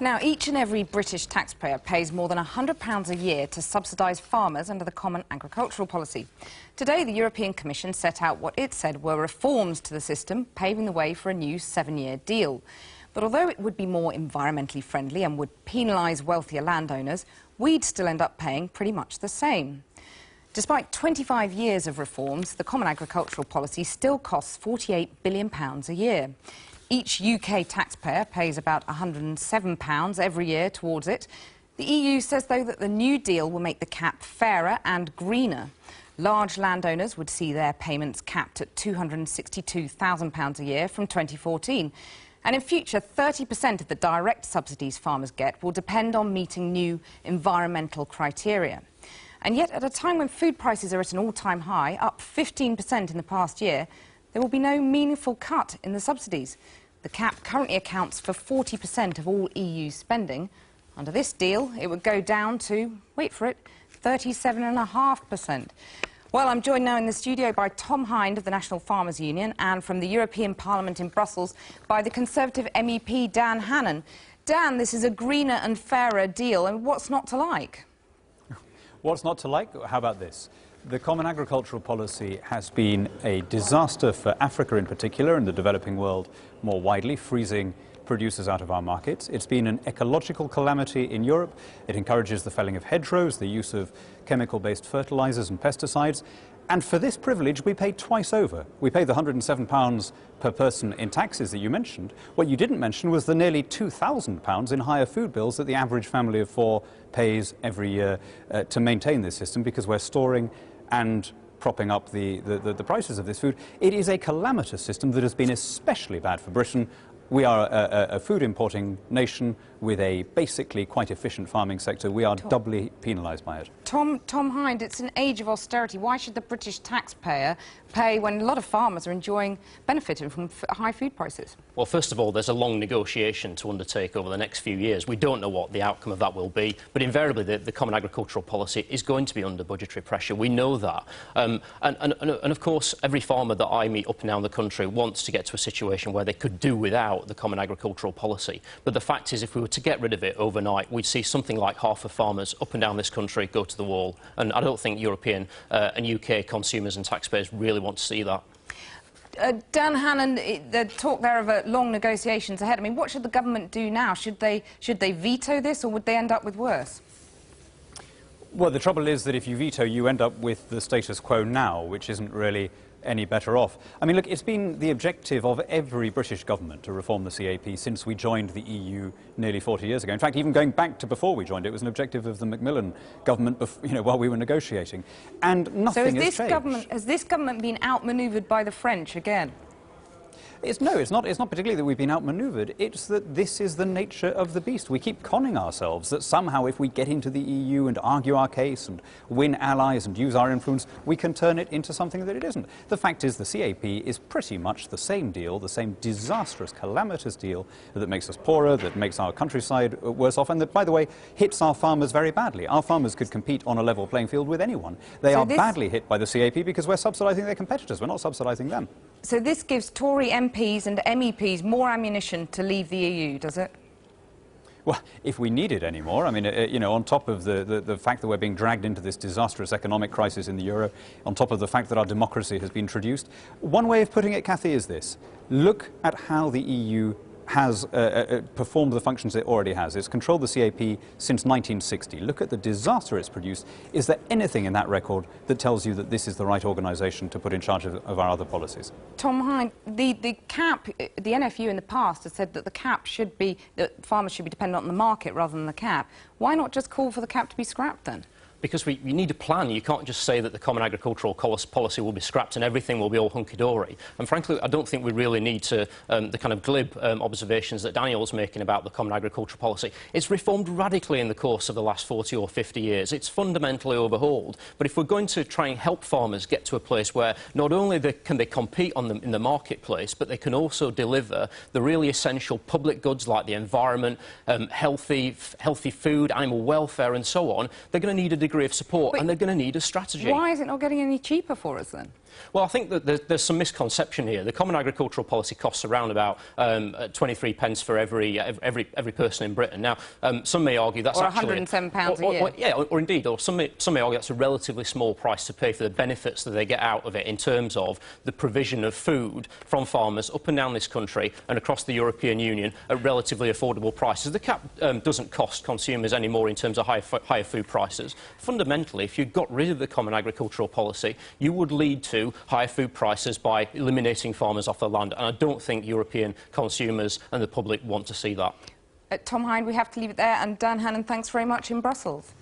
Now, each and every British taxpayer pays more than £100 a year to subsidise farmers under the Common Agricultural Policy. Today, the European Commission set out what it said were reforms to the system, paving the way for a new 7-year deal. But although it would be more environmentally friendly and would penalise wealthier landowners, we'd still end up paying pretty much the same. Despite 25 years of reforms, the Common Agricultural Policy still costs £48 billion a year. Each UK taxpayer pays about £107 every year towards it. The EU says, though, that the new deal will make the cap fairer and greener. Large landowners would see their payments capped at £262,000 a year from 2014. And in future, 30% of the direct subsidies farmers get will depend on meeting new environmental criteria. And yet, at a time when food prices are at an all-time high, up 15% in the past year, there will be no meaningful cut in the subsidies. The cap currently accounts for 40% of all EU spending. Under this deal, it would go down to, wait for it, 37.5%. Well, I'm joined now in the studio by Tom Hind of the National Farmers Union and from the European Parliament in Brussels by the Conservative MEP Dan Hannan. Dan, this is a greener and fairer deal, and what's not to like? What's not to like? How about this? The Common Agricultural Policy has been a disaster for Africa in particular and the developing world more widely, freezing producers out of our markets. It's been an ecological calamity in Europe. It encourages the felling of hedgerows, the use of chemical-based fertilizers and pesticides. And for this privilege, we pay twice over. We pay the £107 per person in taxes that you mentioned. What you didn't mention was the nearly £2,000 in higher food bills that the average family of four pays every year to maintain this system, because we're storing and propping up the prices of this food. It is a calamitous system that has been especially bad for Britain. We are a food importing nation with a basically quite efficient farming sector. We are doubly penalised by it. Tom Hind, it's an age of austerity. Why should the British taxpayer pay when a lot of farmers are benefiting from high food prices? Well, first of all, there's a long negotiation to undertake over the next few years. We don't know what the outcome of that will be, but invariably the Common Agricultural Policy is going to be under budgetary pressure. We know that. And of course, every farmer that I meet up and down the country wants to get to a situation where they could do without the Common Agricultural Policy. But the fact is, if we were to get rid of it overnight, we'd see something like half of farmers up and down this country go to the wall. And I don't think European and UK consumers and taxpayers really want to see that. Dan Hannan, the talk there of long negotiations ahead. I mean, what should the government do now? Should they veto this, or would they end up with worse? Well, the trouble is that if you veto, you end up with the status quo now, which isn't really any better off. I mean, look, it's been the objective of every British government to reform the CAP since we joined the EU nearly 40 years ago. In fact, even going back to before we joined, it was an objective of the Macmillan government, while we were negotiating. And nothing has changed. Has this government been outmanoeuvred by the French again? No, it's not particularly that we've been outmanoeuvred. It's that this is the nature of the beast. We keep conning ourselves that somehow if we get into the EU and argue our case and win allies and use our influence, we can turn it into something that it isn't. The fact is the CAP is pretty much the same deal, the same disastrous, calamitous deal that makes us poorer, that makes our countryside worse off, and that, by the way, hits our farmers very badly. Our farmers could compete on a level playing field with anyone. They are badly hit by the CAP because we're subsidising their competitors. We're not subsidising them. So this gives Tory MPs and MEPs more ammunition to leave the EU, does it? Well, if we need it anymore, I mean, on top of the fact that we're being dragged into this disastrous economic crisis in the euro, on top of the fact that our democracy has been traduced, one way of putting it, Cathy, is this. Look at how the EU has performed the functions it already has. It's controlled the CAP since 1960. Look at the disaster it's produced. Is there anything in that record that tells you that this is the right organisation to put in charge of our other policies? Tom Hind, the cap, the NFU in the past has said that the cap should be, that farmers should be dependent on the market rather than the cap. Why not just call for the cap to be scrapped then? Because we need a plan. You can't just say that the Common Agricultural Policy will be scrapped and everything will be all hunky-dory. And frankly, I don't think we really need to the kind of glib observations that Daniel's making about the Common Agricultural Policy. It's reformed radically in the course of the last 40 or 50 years. It's fundamentally overhauled. But if we're going to try and help farmers get to a place where not only can they compete in the marketplace, but they can also deliver the really essential public goods like the environment, healthy food, animal welfare and so on, they're going to need a degree degree of support, and they're going to need a strategy. Why is it not getting any cheaper for us then? Well, I think that there's some misconception here. The Common Agricultural Policy costs around about 23 pence for every person in Britain. Now, some may argue that's or actually... £107 a year. Yeah, or indeed, or some may argue that's a relatively small price to pay for the benefits that they get out of it in terms of the provision of food from farmers up and down this country and across the European Union at relatively affordable prices. The cap doesn't cost consumers any more in terms of higher food prices. Fundamentally, if you got rid of the Common Agricultural Policy, you would lead to higher food prices by eliminating farmers off the land, and I don't think European consumers and the public want to see that. Tom Hyde, we have to leave it there, and Dan Hannan, thanks very much in Brussels.